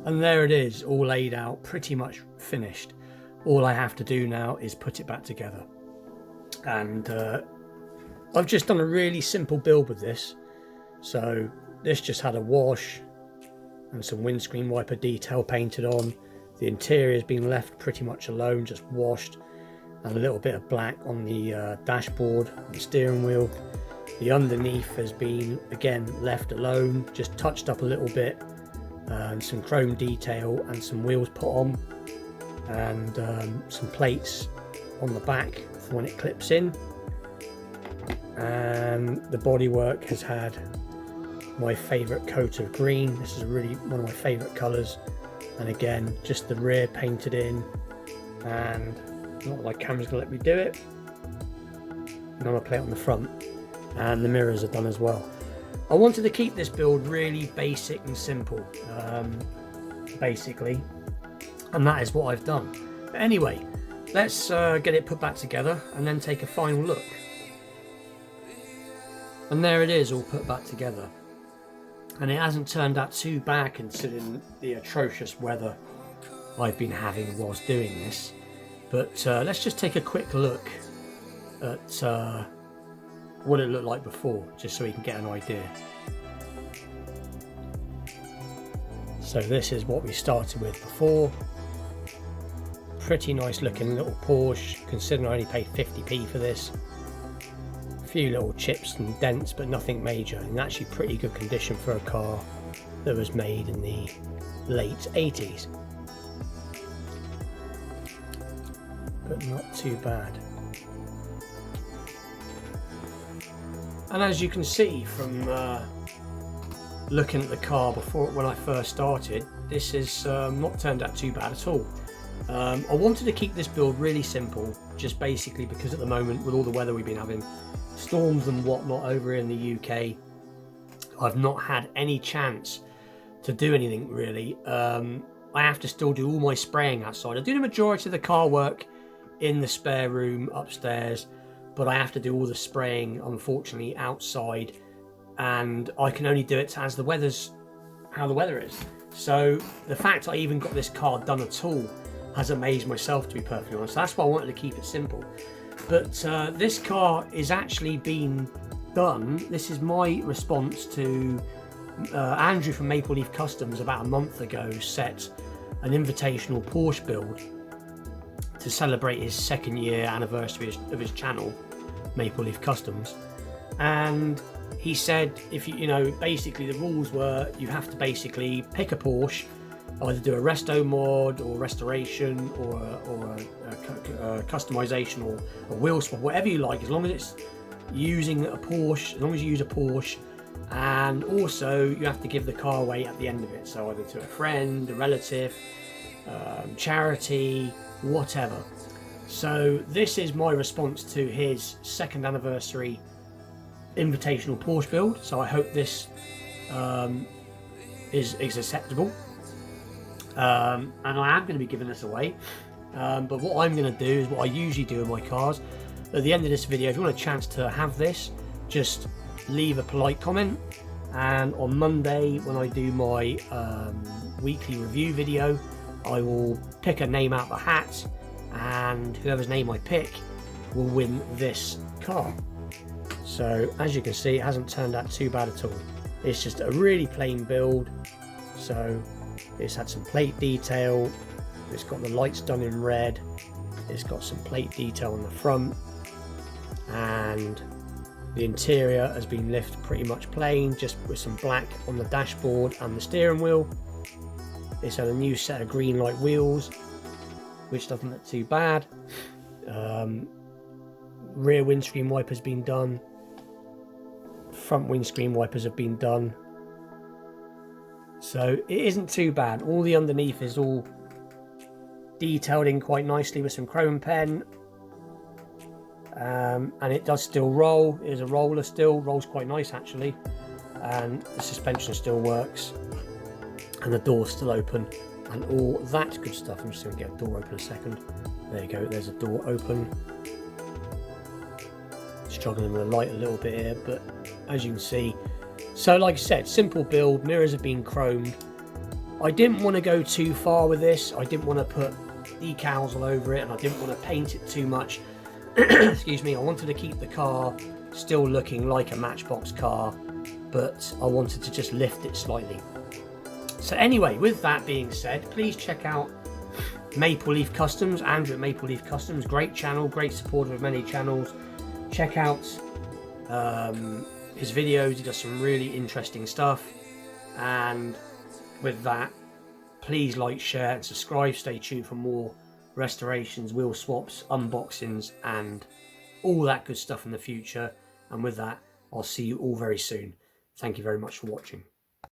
And there it is, all laid out, pretty much finished. All I have to do now is put it back together. And I've just done a really simple build with this. So this just had a wash and some windscreen wiper detail painted on. The interior has been left pretty much alone, just washed, and a little bit of black on the dashboard and the steering wheel. The underneath has been again left alone, just touched up a little bit, and some chrome detail and some wheels put on, and some plates on the back for when it clips in. And the bodywork has had my favourite coat of green. This is really one of my favourite colours, and again just the rear painted in, and not like camera's gonna let me do it, another plate on the front, and the mirrors are done as well. I wanted to keep this build really basic and simple, basically, and that is what I've done. But anyway, let's get it put back together and then take a final look. And there it is, all put back together. And it hasn't turned out too bad considering the atrocious weather I've been having whilst doing this. But let's just take a quick look at what it looked like before, just so we can get an idea. So this is what we started with before. Pretty nice looking little Porsche, considering I only paid 50p for this. A few little chips and dents, but nothing major, in actually pretty good condition for a car that was made in the late 80s. But not too bad. And as you can see from looking at the car before, when I first started, this is not turned out too bad at all. I wanted to keep this build really simple, just basically because at the moment, with all the weather we've been having, storms and whatnot over in the UK, I've not had any chance to do anything really. I have to still do all my spraying outside. I do the majority of the car work in the spare room upstairs, but I have to do all the spraying unfortunately outside, and I can only do it as the weather's how the weather is. So the fact I even got this car done at all has amazed myself, to be perfectly honest. That's why I wanted to keep it simple. But this car is actually been done. This is my response to Andrew from Maple Leaf Customs about a month ago set an invitational Porsche build to celebrate his 2nd year anniversary of his channel, Maple Leaf Customs. And he said, if you know, basically the rules were you have to basically pick a Porsche, either do a resto mod or restoration or a customization or a wheel swap, whatever you like, as long as it's using a Porsche, as long as you use a Porsche, and also you have to give the car away at the end of it, so either to a friend, a relative, charity, whatever. So this is my response to his 2nd anniversary invitational Porsche build, so I hope this is acceptable. And I am going to be giving this away, but what I'm going to do is what I usually do in my cars. At the end of this video, if you want a chance to have this, just leave a polite comment, and on Monday when I do my weekly review video, I will pick a name out the hat, and whoever's name I pick will win this car. So as you can see, it hasn't turned out too bad at all. It's just a really plain build. So it's had some plate detail, it's got the lights done in red, it's got some plate detail on the front, and the interior has been left pretty much plain, just with some black on the dashboard and the steering wheel. It's had a new set of green light wheels, which doesn't look too bad. Rear windscreen wipers been done, front windscreen wipers have been done, so it isn't too bad. All the underneath is all detailed in quite nicely with some chrome pen, and it does still roll. It is a roller still, rolls quite nice actually, and the suspension still works, and the door's still open, and all that good stuff. I'm just going to get a door open a second. There you go, there's a door open. Struggling with the light a little bit here, but as you can see, so like I said, simple build. Mirrors have been chromed, I didn't want to go too far with this. I didn't want to put decals all over it, and I didn't want to paint it too much. Excuse me. I wanted to keep the car still looking like a Matchbox car, but I wanted to just lift it slightly. So anyway, with that being said, please check out Maple Leaf Customs, Andrew at Maple Leaf Customs. Great channel, great supporter of many channels. Check out his videos. He does some really interesting stuff. And with that, please like, share and subscribe. Stay tuned for more restorations, wheel swaps, unboxings and all that good stuff in the future. And with that, I'll see you all very soon. Thank you very much for watching.